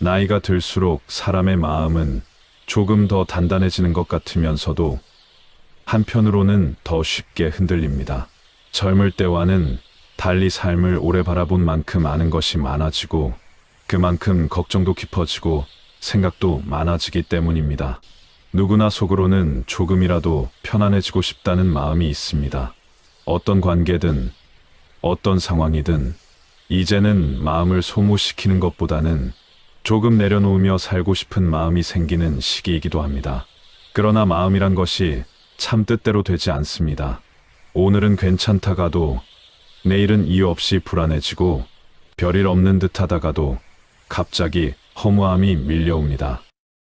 나이가 들수록 사람의 마음은 조금 더 단단해지는 것 같으면서도 한편으로는 더 쉽게 흔들립니다. 젊을 때와는 달리 삶을 오래 바라본 만큼 아는 것이 많아지고 그만큼 걱정도 깊어지고 생각도 많아지기 때문입니다. 누구나 속으로는 조금이라도 편안해지고 싶다는 마음이 있습니다. 어떤 관계든 어떤 상황이든 이제는 마음을 소모시키는 것보다는 조금 내려놓으며 살고 싶은 마음이 생기는 시기이기도 합니다. 그러나 마음이란 것이 참 뜻대로 되지 않습니다. 오늘은 괜찮다가도 내일은 이유 없이 불안해지고 별일 없는 듯 하다가도 갑자기 허무함이 밀려옵니다.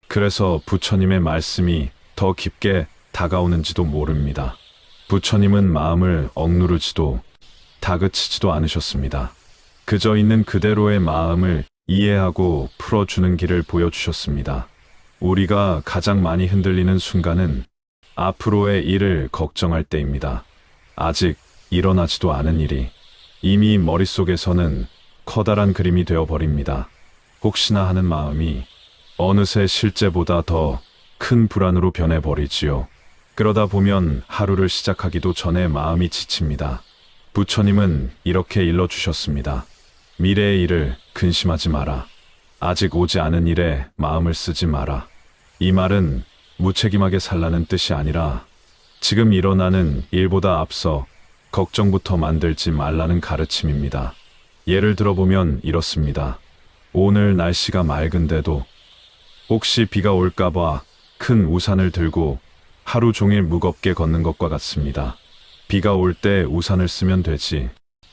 그래서 부처님의 말씀이 더 깊게 다가오는지도 모릅니다. 부처님은 마음을 억누르지도 다그치지도 않으셨습니다. 그저 있는 그대로의 마음을 이해하고 풀어주는 길을 보여주셨습니다. 우리가 가장 많이 흔들리는 순간은 앞으로의 일을 걱정할 때입니다. 아직 일어나지도 않은 일이 이미 머릿속에서는 커다란 그림이 되어버립니다. 혹시나 하는 마음이 어느새 실제보다 더 큰 불안으로 변해버리지요. 그러다 보면 하루를 시작하기도 전에 마음이 지칩니다. 부처님은 이렇게 일러주셨습니다. 미래의 일을 근심하지 마라. 아직 오지 않은 일에 마음을 쓰지 마라. 이 말은 무책임하게 살라는 뜻이 아니라 지금 일어나는 일보다 앞서 걱정부터 만들지 말라는 가르침입니다. 예를 들어보면 이렇습니다. 오늘 날씨가 맑은데도 혹시 비가 올까봐 큰 우산을 들고 하루 종일 무겁게 걷는 것과 같습니다. 비가 올 때 우산을 쓰면 되지.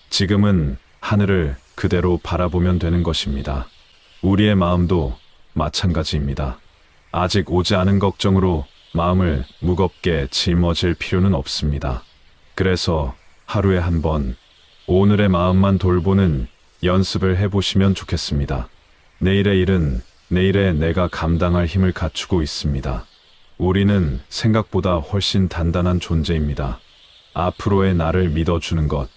지금은 하늘을 그대로 바라보면 되는 것입니다. 우리의 마음도 마찬가지입니다. 아직 오지 않은 걱정으로 마음을 무겁게 짊어질 필요는 없습니다. 그래서 하루에 한 번 오늘의 마음만 돌보는 연습을 해보시면 좋겠습니다. 내일의 일은 내일에 내가 감당할 힘을 갖추고 있습니다. 우리는 생각보다 훨씬 단단한 존재입니다. 앞으로의 나를 믿어주는 것.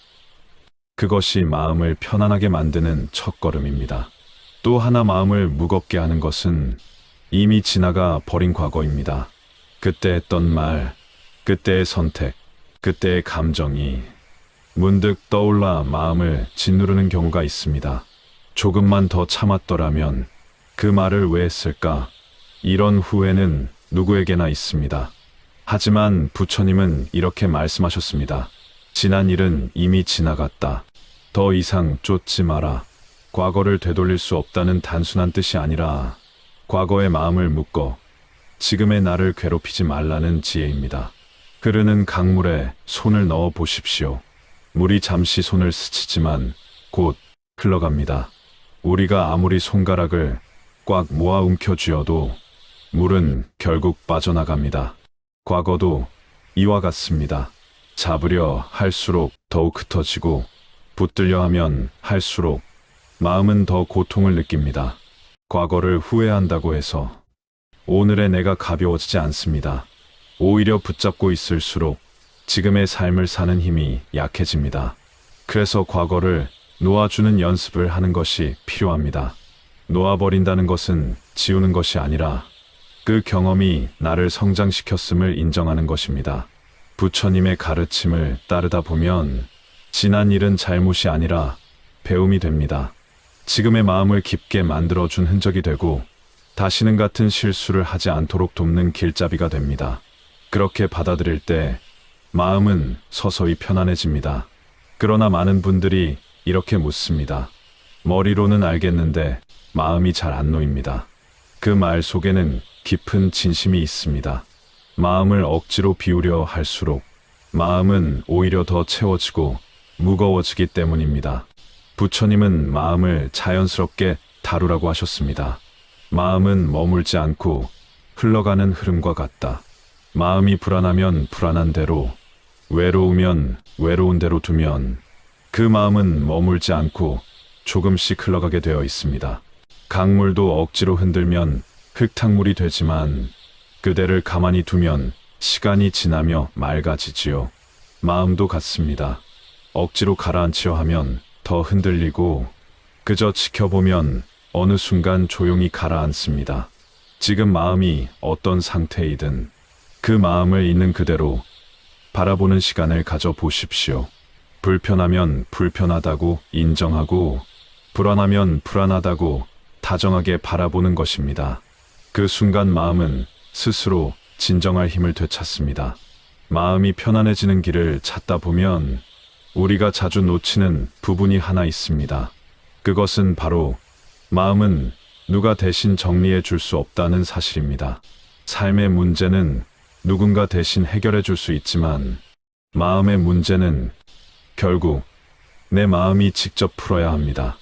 그것이 마음을 편안하게 만드는 첫걸음입니다. 또 하나 마음을 무겁게 하는 것은 이미 지나가 버린 과거입니다. 그때 했던 말, 그때의 선택, 그때의 감정이 문득 떠올라 마음을 짓누르는 경우가 있습니다. 조금만 더 참았더라면 그 말을 왜 했을까? 이런 후회는 누구에게나 있습니다. 하지만 부처님은 이렇게 말씀하셨습니다. 지난 일은 이미 지나갔다. 더 이상 쫓지 마라. 과거를 되돌릴 수 없다는 단순한 뜻이 아니라 과거의 마음을 묶어 지금의 나를 괴롭히지 말라는 지혜입니다. 흐르는 강물에 손을 넣어 보십시오. 물이 잠시 손을 스치지만 곧 흘러갑니다. 우리가 아무리 손가락을 꽉 모아 움켜쥐어도 물은 결국 빠져나갑니다. 과거도 이와 같습니다. 잡으려 할수록 더욱 흩어지고 붙들려 하면 할수록 마음은 더 고통을 느낍니다. 과거를 후회한다고 해서 오늘의 내가 가벼워지지 않습니다. 오히려 붙잡고 있을수록 지금의 삶을 사는 힘이 약해집니다. 그래서 과거를 놓아주는 연습을 하는 것이 필요합니다. 놓아버린다는 것은 지우는 것이 아니라 그 경험이 나를 성장시켰음을 인정하는 것입니다. 부처님의 가르침을 따르다 보면 지난 일은 잘못이 아니라 배움이 됩니다. 지금의 마음을 깊게 만들어준 흔적이 되고 다시는 같은 실수를 하지 않도록 돕는 길잡이가 됩니다. 그렇게 받아들일 때 마음은 서서히 편안해집니다. 그러나 많은 분들이 이렇게 묻습니다. 머리로는 알겠는데 마음이 잘 안 놓입니다. 그 말 속에는 깊은 진심이 있습니다. 마음을 억지로 비우려 할수록 마음은 오히려 더 채워지고 무거워지기 때문입니다. 부처님은 마음을 자연스럽게 다루라고 하셨습니다. 마음은 머물지 않고 흘러가는 흐름과 같다. 마음이 불안하면 불안한 대로, 외로우면 외로운 대로 두면 그 마음은 머물지 않고 조금씩 흘러가게 되어 있습니다. 강물도 억지로 흔들면 흙탕물이 되지만 그대를 가만히 두면 시간이 지나며 맑아지지요. 마음도 같습니다. 억지로 가라앉히려 하면 더 흔들리고 그저 지켜보면 어느 순간 조용히 가라앉습니다. 지금 마음이 어떤 상태이든 그 마음을 있는 그대로 바라보는 시간을 가져보십시오. 불편하면 불편하다고 인정하고, 불안하면 불안하다고 다정하게 바라보는 것입니다. 그 순간 마음은 스스로 진정할 힘을 되찾습니다. 마음이 편안해지는 길을 찾다 보면 우리가 자주 놓치는 부분이 하나 있습니다. 그것은 바로 마음은 누가 대신 정리해 줄 수 없다는 사실입니다. 삶의 문제는 누군가 대신 해결해 줄 수 있지만 마음의 문제는 결국 내 마음이 직접 풀어야 합니다.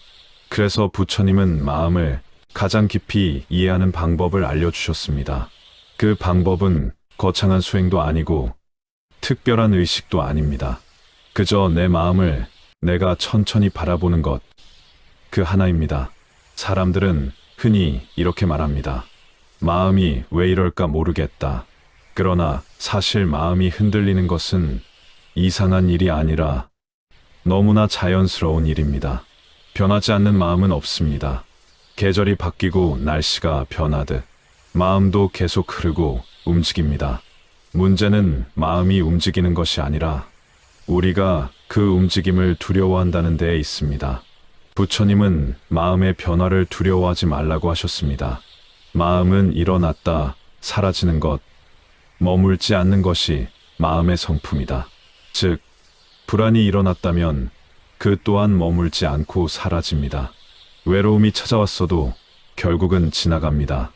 그래서 부처님은 마음을 가장 깊이 이해하는 방법을 알려주셨습니다. 그 방법은 거창한 수행도 아니고 특별한 의식도 아닙니다. 그저 내 마음을 내가 천천히 바라보는 것, 그 하나입니다. 사람들은 흔히 이렇게 말합니다. 마음이 왜 이럴까 모르겠다. 그러나 사실 마음이 흔들리는 것은 이상한 일이 아니라 너무나 자연스러운 일입니다. 변하지 않는 마음은 없습니다. 계절이 바뀌고 날씨가 변하듯 마음도 계속 흐르고 움직입니다. 문제는 마음이 움직이는 것이 아니라 우리가 그 움직임을 두려워한다는 데에 있습니다. 부처님은 마음의 변화를 두려워하지 말라고 하셨습니다. 마음은 일어났다 사라지는 것, 머물지 않는 것이 마음의 성품이다. 즉, 불안이 일어났다면 그 또한 머물지 않고 사라집니다. 외로움이 찾아왔어도 결국은 지나갑니다.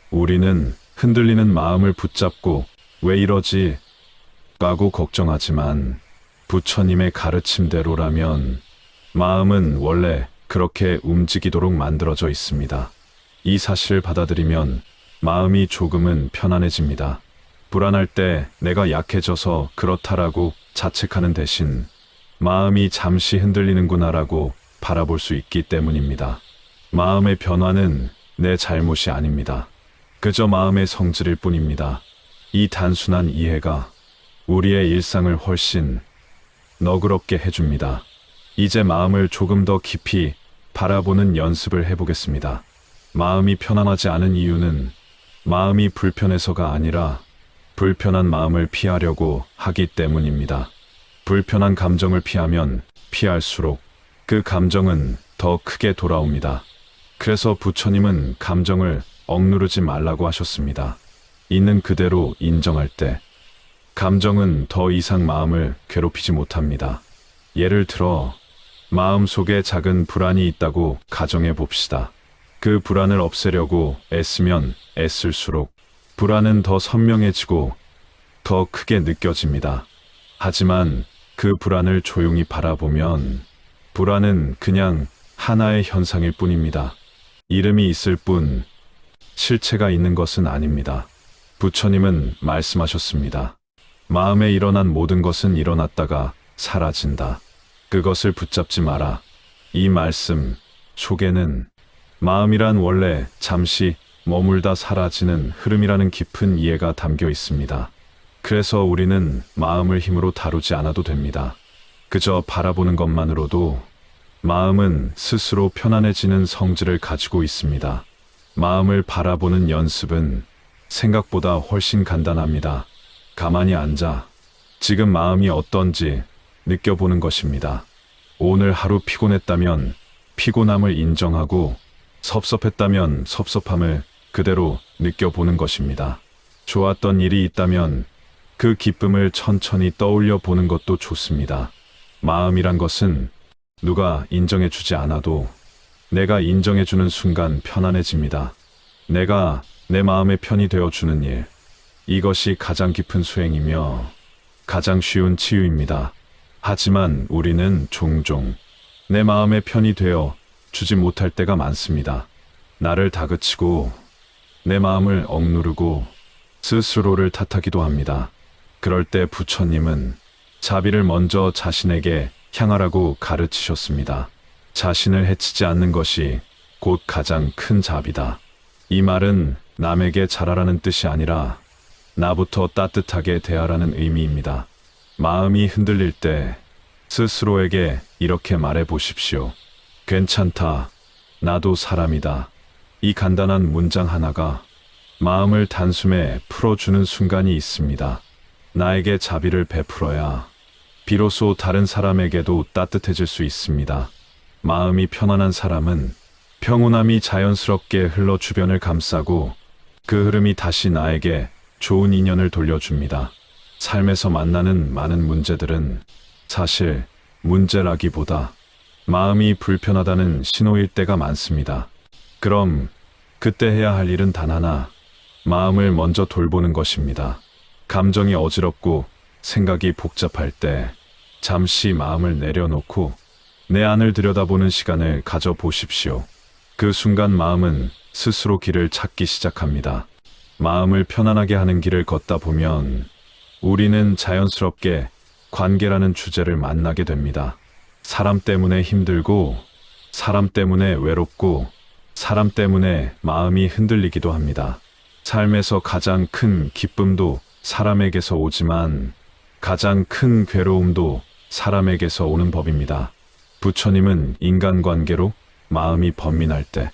우리는 흔들리는 마음을 붙잡고 왜 이러지? 라고 걱정하지만 부처님의 가르침대로라면 마음은 원래 그렇게 움직이도록 만들어져 있습니다. 이 사실을 받아들이면 마음이 조금은 편안해집니다. 불안할 때 내가 약해져서 그렇다라고 자책하는 대신 마음이 잠시 흔들리는구나라고 바라볼 수 있기 때문입니다. 마음의 변화는 내 잘못이 아닙니다. 그저 마음의 성질일 뿐입니다. 이 단순한 이해가 우리의 일상을 훨씬 너그럽게 해줍니다. 이제 마음을 조금 더 깊이 바라보는 연습을 해보겠습니다. 마음이 편안하지 않은 이유는 마음이 불편해서가 아니라 불편한 마음을 피하려고 하기 때문입니다. 불편한 감정을 피하면 피할수록 그 감정은 더 크게 돌아옵니다. 그래서 부처님은 감정을 억누르지 말라고 하셨습니다. 있는 그대로 인정할 때 감정은 더 이상 마음을 괴롭히지 못합니다. 예를 들어 마음 속에 작은 불안이 있다고 가정해 봅시다. 그 불안을 없애려고 애쓰면 애쓸수록 불안은 더 선명해지고 더 크게 느껴집니다. 하지만 그 불안을 조용히 바라보면 불안은 그냥 하나의 현상일 뿐입니다. 이름이 있을 뿐 실체가 있는 것은 아닙니다. 부처님은 말씀하셨습니다. 마음에 일어난 모든 것은 일어났다가 사라진다. 그것을 붙잡지 마라. 이 말씀 속에는 마음이란 원래 잠시 머물다 사라지는 흐름이라는 깊은 이해가 담겨 있습니다. 그래서 우리는 마음을 힘으로 다루지 않아도 됩니다. 그저 바라보는 것만으로도 마음은 스스로 편안해지는 성질을 가지고 있습니다. 마음을 바라보는 연습은 생각보다 훨씬 간단합니다. 가만히 앉아 지금 마음이 어떤지 느껴보는 것입니다. 오늘 하루 피곤했다면 피곤함을 인정하고 섭섭했다면 섭섭함을 그대로 느껴보는 것입니다. 좋았던 일이 있다면 그 기쁨을 천천히 떠올려 보는 것도 좋습니다. 마음이란 것은 누가 인정해주지 않아도 내가 인정해주는 순간 편안해집니다. 내가 내 마음의 편이 되어주는 일, 이것이 가장 깊은 수행이며 가장 쉬운 치유입니다. 하지만 우리는 종종 내 마음의 편이 되어 주지 못할 때가 많습니다. 나를 다그치고 내 마음을 억누르고 스스로를 탓하기도 합니다. 그럴 때 부처님은 자비를 먼저 자신에게 향하라고 가르치셨습니다. 자신을 해치지 않는 것이 곧 가장 큰 자비다. 이 말은 남에게 잘하라는 뜻이 아니라 나부터 따뜻하게 대하라는 의미입니다. 마음이 흔들릴 때 스스로에게 이렇게 말해 보십시오. 괜찮다. 나도 사람이다. 이 간단한 문장 하나가 마음을 단숨에 풀어주는 순간이 있습니다. 나에게 자비를 베풀어야 비로소 다른 사람에게도 따뜻해질 수 있습니다. 마음이 편안한 사람은 평온함이 자연스럽게 흘러 주변을 감싸고 그 흐름이 다시 나에게 좋은 인연을 돌려줍니다. 삶에서 만나는 많은 문제들은 사실 문제라기보다 마음이 불편하다는 신호일 때가 많습니다. 그럼 그때 해야 할 일은 단 하나, 마음을 먼저 돌보는 것입니다. 감정이 어지럽고 생각이 복잡할 때 잠시 마음을 내려놓고 내 안을 들여다보는 시간을 가져보십시오. 그 순간 마음은 스스로 길을 찾기 시작합니다. 마음을 편안하게 하는 길을 걷다 보면 우리는 자연스럽게 관계라는 주제를 만나게 됩니다. 사람 때문에 힘들고, 사람 때문에 외롭고, 사람 때문에 마음이 흔들리기도 합니다. 삶에서 가장 큰 기쁨도 사람에게서 오지만 가장 큰 괴로움도 사람에게서 오는 법입니다. 부처님은 인간관계로 마음이 번민할 때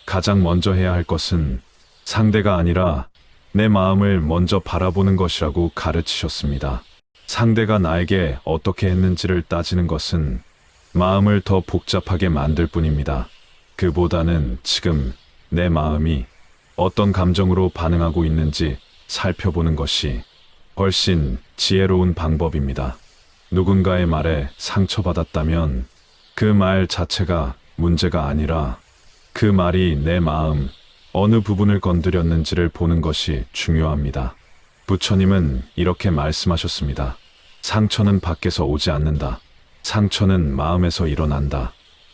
가장 먼저 해야 할 것은 상대가 아니라 내 마음을 먼저 바라보는 것이라고 가르치셨습니다. 상대가 나에게 어떻게 했는지를 따지는 것은 마음을 더 복잡하게 만들 뿐입니다. 그보다는 지금 내 마음이 어떤 감정으로 반응하고 있는지 살펴보는 것이 훨씬 지혜로운 방법입니다. 누군가의 말에 상처받았다면 그 말 자체가 문제가 아니라 그 말이 내 마음 어느 부분을 건드렸는지를 보는 것이 중요합니다. 부처님은 이렇게 말씀하셨습니다. 상처는 밖에서 오지 않는다. 상처는 마음에서 일어난다.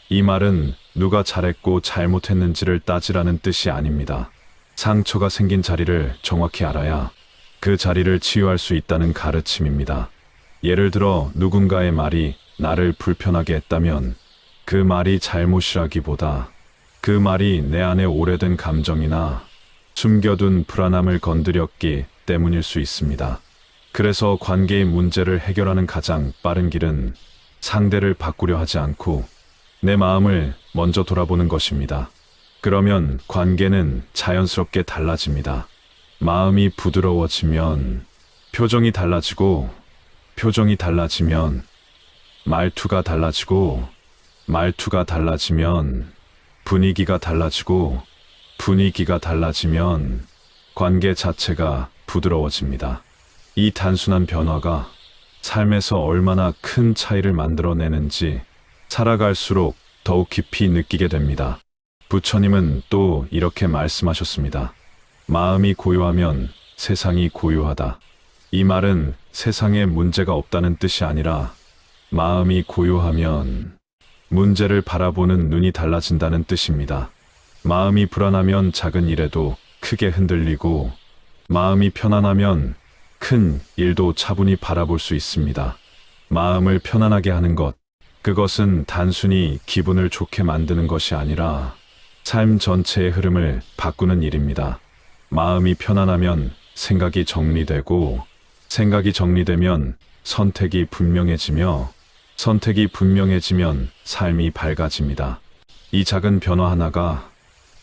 이 말은 누가 잘했고 잘못했는지를 따지라는 뜻이 아닙니다. 상처가 생긴 자리를 정확히 알아야 그 자리를 치유할 수 있다는 가르침입니다. 예를 들어 누군가의 말이 나를 불편하게 했다면 그 말이 잘못이라기보다 그 말이 내 안에 오래된 감정이나 숨겨둔 불안함을 건드렸기 때문일 수 있습니다. 그래서 관계의 문제를 해결하는 가장 빠른 길은 상대를 바꾸려 하지 않고 내 마음을 먼저 돌아보는 것입니다. 그러면 관계는 자연스럽게 달라집니다. 마음이 부드러워지면 표정이 달라지고, 표정이 달라지면 말투가 달라지고, 말투가 달라지면 분위기가 달라지고, 분위기가 달라지면 관계 자체가 부드러워집니다. 이 단순한 변화가 삶에서 얼마나 큰 차이를 만들어내는지 살아갈수록 더욱 깊이 느끼게 됩니다. 부처님은 또 이렇게 말씀하셨습니다. 마음이 고요하면 세상이 고요하다. 이 말은 세상에 문제가 없다는 뜻이 아니라 마음이 고요하면 문제를 바라보는 눈이 달라진다는 뜻입니다. 마음이 불안하면 작은 일에도 크게 흔들리고 마음이 편안하면 큰 일도 차분히 바라볼 수 있습니다. 마음을 편안하게 하는 것, 그것은 단순히 기분을 좋게 만드는 것이 아니라 삶 전체의 흐름을 바꾸는 일입니다. 마음이 편안하면 생각이 정리되고, 생각이 정리되면 선택이 분명해지며, 선택이 분명해지면 삶이 밝아집니다. 이 작은 변화 하나가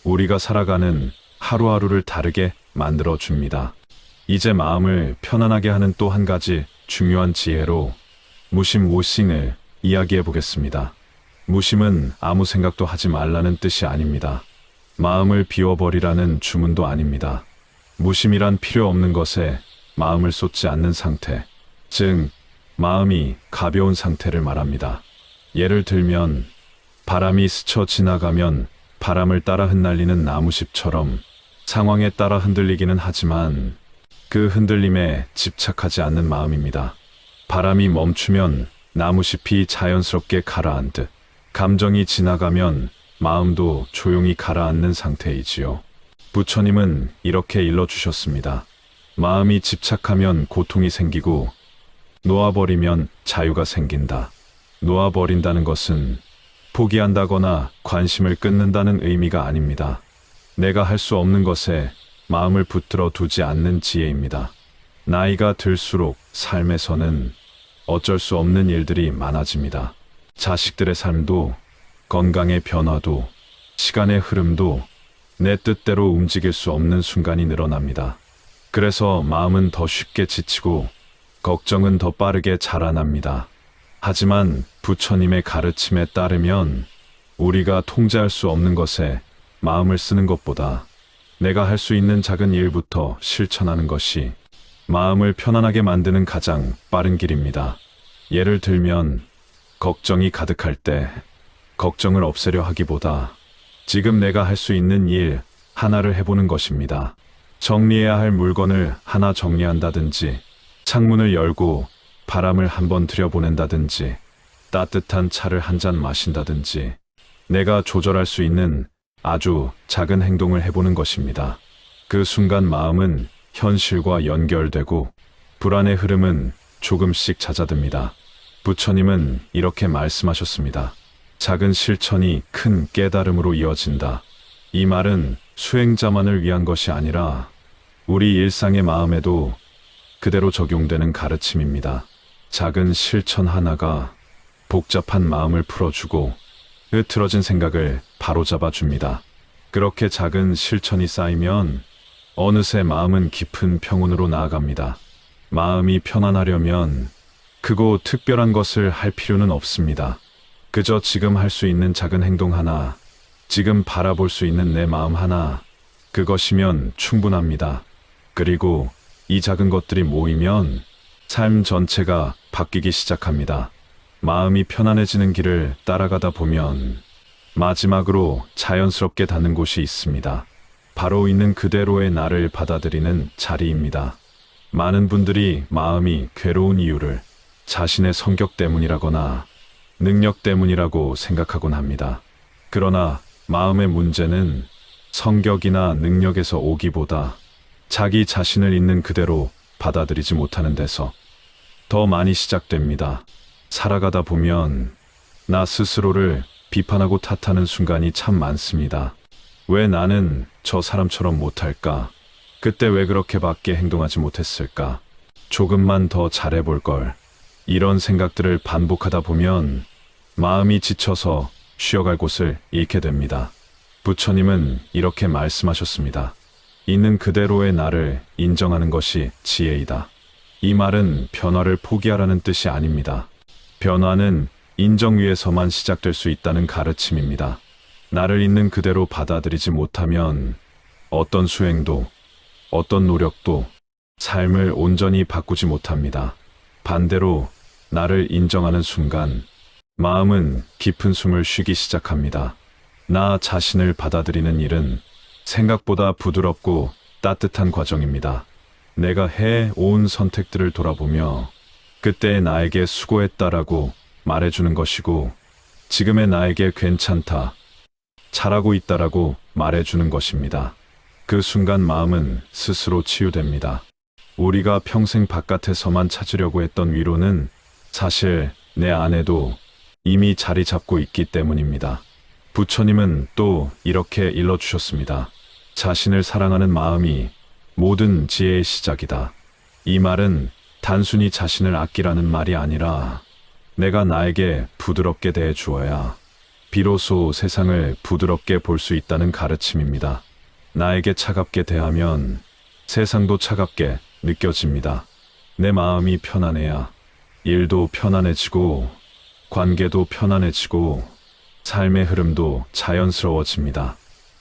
우리가 살아가는 하루하루를 다르게 만들어줍니다. 이제 마음을 편안하게 하는 또 한 가지 중요한 지혜로 무심 워싱을 이야기해 보겠습니다. 무심은 아무 생각도 하지 말라는 뜻이 아닙니다. 마음을 비워버리라는 주문도 아닙니다. 무심이란 필요 없는 것에 마음을 쏟지 않는 상태, 즉 마음이 가벼운 상태를 말합니다. 예를 들면 바람이 스쳐 지나가면 바람을 따라 흩날리는 나무잎처럼 상황에 따라 흔들리기는 하지만 그 흔들림에 집착하지 않는 마음입니다. 바람이 멈추면 나무잎이 자연스럽게 가라앉듯 감정이 지나가면 마음도 조용히 가라앉는 상태이지요. 부처님은 이렇게 일러주셨습니다. 마음이 집착하면 고통이 생기고 놓아버리면 자유가 생긴다. 놓아버린다는 것은 포기한다거나 관심을 끊는다는 의미가 아닙니다. 내가 할 수 없는 것에 마음을 붙들어 두지 않는 지혜입니다. 나이가 들수록 삶에서는 어쩔 수 없는 일들이 많아집니다. 자식들의 삶도, 건강의 변화도, 시간의 흐름도, 내 뜻대로 움직일 수 없는 순간이 늘어납니다. 그래서 마음은 더 쉽게 지치고 걱정은 더 빠르게 자라납니다. 하지만 부처님의 가르침에 따르면 우리가 통제할 수 없는 것에 마음을 쓰는 것보다 내가 할 수 있는 작은 일부터 실천하는 것이 마음을 편안하게 만드는 가장 빠른 길입니다. 예를 들면 걱정이 가득할 때 걱정을 없애려 하기보다 지금 내가 할 수 있는 일 하나를 해보는 것입니다. 정리해야 할 물건을 하나 정리한다든지, 창문을 열고 바람을 한번 들여보낸다든지, 따뜻한 차를 한 잔 마신다든지, 내가 조절할 수 있는 아주 작은 행동을 해보는 것입니다. 그 순간 마음은 현실과 연결되고 불안의 흐름은 조금씩 잦아듭니다. 부처님은 이렇게 말씀하셨습니다. 작은 실천이 큰 깨달음으로 이어진다. 이 말은 수행자만을 위한 것이 아니라 우리 일상의 마음에도 그대로 적용되는 가르침입니다. 작은 실천 하나가 복잡한 마음을 풀어주고 흐트러진 생각을 바로잡아 줍니다. 그렇게 작은 실천이 쌓이면 어느새 마음은 깊은 평온으로 나아갑니다. 마음이 편안하려면 크고 특별한 것을 할 필요는 없습니다. 그저 지금 할 수 있는 작은 행동 하나, 지금 바라볼 수 있는 내 마음 하나, 그것이면 충분합니다. 그리고 이 작은 것들이 모이면 삶 전체가 바뀌기 시작합니다. 마음이 편안해지는 길을 따라가다 보면 마지막으로 자연스럽게 닿는 곳이 있습니다. 바로 있는 그대로의 나를 받아들이는 자리입니다. 많은 분들이 마음이 괴로운 이유를 자신의 성격 때문이라거나 능력 때문이라고 생각하곤 합니다. 그러나 마음의 문제는 성격이나 능력에서 오기보다 자기 자신을 있는 그대로 받아들이지 못하는 데서 더 많이 시작됩니다. 살아가다 보면 나 스스로를 비판하고 탓하는 순간이 참 많습니다. 왜 나는 저 사람처럼 못할까? 그때 왜 그렇게밖에 행동하지 못했을까? 조금만 더 잘해볼 걸. 이런 생각들을 반복하다 보면 마음이 지쳐서 쉬어갈 곳을 잃게 됩니다. 부처님은 이렇게 말씀하셨습니다. 있는 그대로의 나를 인정하는 것이 지혜이다. 이 말은 변화를 포기하라는 뜻이 아닙니다. 변화는 인정 위에서만 시작될 수 있다는 가르침입니다. 나를 있는 그대로 받아들이지 못하면 어떤 수행도, 어떤 노력도 삶을 온전히 바꾸지 못합니다. 반대로 나를 인정하는 순간 마음은 깊은 숨을 쉬기 시작합니다. 나 자신을 받아들이는 일은 생각보다 부드럽고 따뜻한 과정입니다. 내가 해온 선택들을 돌아보며 그때의 나에게 수고했다라고 말해주는 것이고, 지금의 나에게 괜찮다, 잘하고 있다라고 말해주는 것입니다. 그 순간 마음은 스스로 치유됩니다. 우리가 평생 바깥에서만 찾으려고 했던 위로는 사실 내 안에도 이미 자리 잡고 있기 때문입니다. 부처님은 또 이렇게 일러주셨습니다. 자신을 사랑하는 마음이 모든 지혜의 시작이다. 이 말은 단순히 자신을 아끼라는 말이 아니라 내가 나에게 부드럽게 대해 주어야 비로소 세상을 부드럽게 볼 수 있다는 가르침입니다. 나에게 차갑게 대하면 세상도 차갑게 느껴집니다. 내 마음이 편안해야 일도 편안해지고 관계도 편안해지고 삶의 흐름도 자연스러워집니다.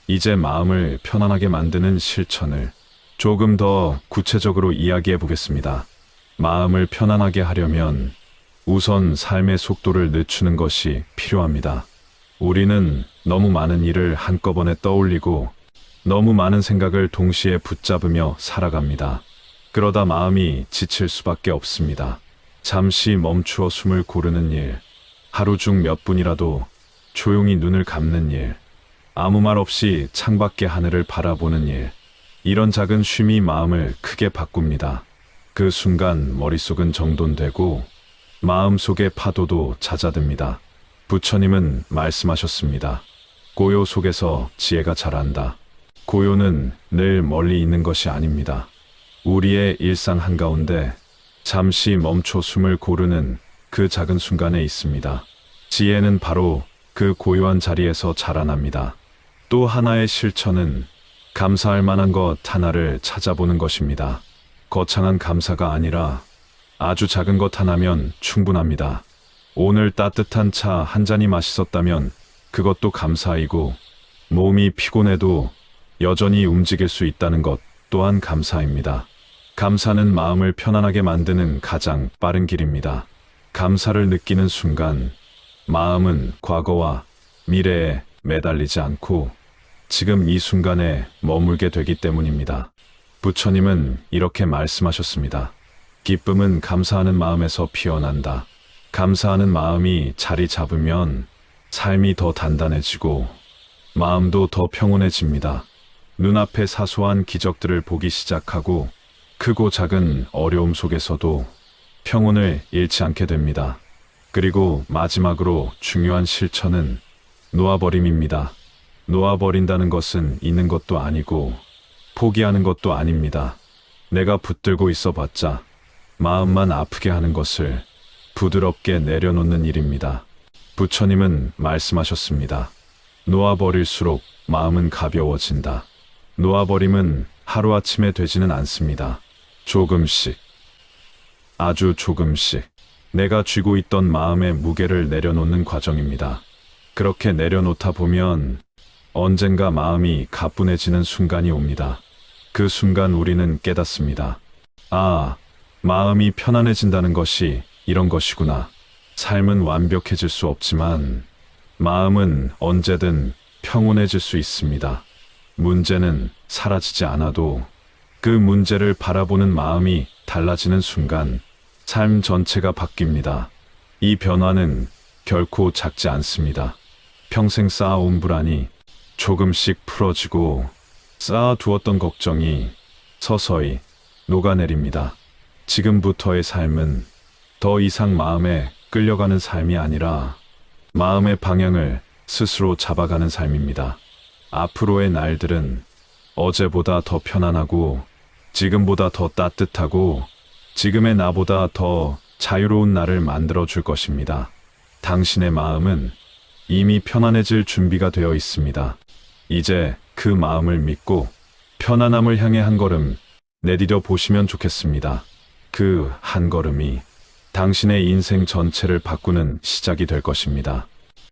이제 마음을 편안하게 만드는 실천을 조금 더 구체적으로 이야기해 보겠습니다. 마음을 편안하게 하려면 우선 삶의 속도를 늦추는 것이 필요합니다. 우리는 너무 많은 일을 한꺼번에 떠올리고 너무 많은 생각을 동시에 붙잡으며 살아갑니다. 그러다 마음이 지칠 수밖에 없습니다. 잠시 멈추어 숨을 고르는 일, 하루 중 몇 분이라도 조용히 눈을 감는 일, 아무 말 없이 창밖의 하늘을 바라보는 일, 이런 작은 쉼이 마음을 크게 바꿉니다. 그 순간 머릿속은 정돈되고 마음속의 파도도 잦아듭니다. 부처님은 말씀하셨습니다. 고요 속에서 지혜가 자란다. 고요는 늘 멀리 있는 것이 아닙니다. 우리의 일상 한가운데 잠시 멈춰 숨을 고르는 그 작은 순간에 있습니다. 지혜는 바로 그 고요한 자리에서 자라납니다. 또 하나의 실천은 감사할 만한 것 하나를 찾아보는 것입니다. 거창한 감사가 아니라 아주 작은 것 하나면 충분합니다. 오늘 따뜻한 차 한 잔이 맛있었다면 그것도 감사이고, 몸이 피곤해도 여전히 움직일 수 있다는 것 또한 감사입니다. 감사는 마음을 편안하게 만드는 가장 빠른 길입니다. 감사를 느끼는 순간 마음은 과거와 미래에 매달리지 않고 지금 이 순간에 머물게 되기 때문입니다. 부처님은 이렇게 말씀하셨습니다. 기쁨은 감사하는 마음에서 피어난다. 감사하는 마음이 자리 잡으면 삶이 더 단단해지고 마음도 더 평온해집니다. 눈앞의 사소한 기적들을 보기 시작하고 크고 작은 어려움 속에서도 평온을 잃지 않게 됩니다. 그리고 마지막으로 중요한 실천은 놓아버림입니다. 놓아버린다는 것은 있는 것도 아니고 포기하는 것도 아닙니다. 내가 붙들고 있어 봤자 마음만 아프게 하는 것을 부드럽게 내려놓는 일입니다. 부처님은 말씀하셨습니다. 놓아버릴수록 마음은 가벼워진다. 놓아버림은 하루아침에 되지는 않습니다. 조금씩, 아주 조금씩 내가 쥐고 있던 마음의 무게를 내려놓는 과정입니다. 그렇게 내려놓다 보면 언젠가 마음이 가뿐해지는 순간이 옵니다. 그 순간 우리는 깨닫습니다. 아, 마음이 편안해진다는 것이 이런 것이구나. 삶은 완벽해질 수 없지만 마음은 언제든 평온해질 수 있습니다. 문제는 사라지지 않아도 그 문제를 바라보는 마음이 달라지는 순간 삶 전체가 바뀝니다. 이 변화는 결코 작지 않습니다. 평생 쌓아온 불안이 조금씩 풀어지고 쌓아두었던 걱정이 서서히 녹아내립니다. 지금부터의 삶은 더 이상 마음에 끌려가는 삶이 아니라 마음의 방향을 스스로 잡아가는 삶입니다. 앞으로의 날들은 어제보다 더 편안하고 지금보다 더 따뜻하고 지금의 나보다 더 자유로운 날을 만들어 줄 것입니다. 당신의 마음은 이미 편안해질 준비가 되어 있습니다. 이제 그 마음을 믿고 편안함을 향해 한 걸음 내디뎌 보시면 좋겠습니다. 그 한 걸음이 당신의 인생 전체를 바꾸는 시작이 될 것입니다.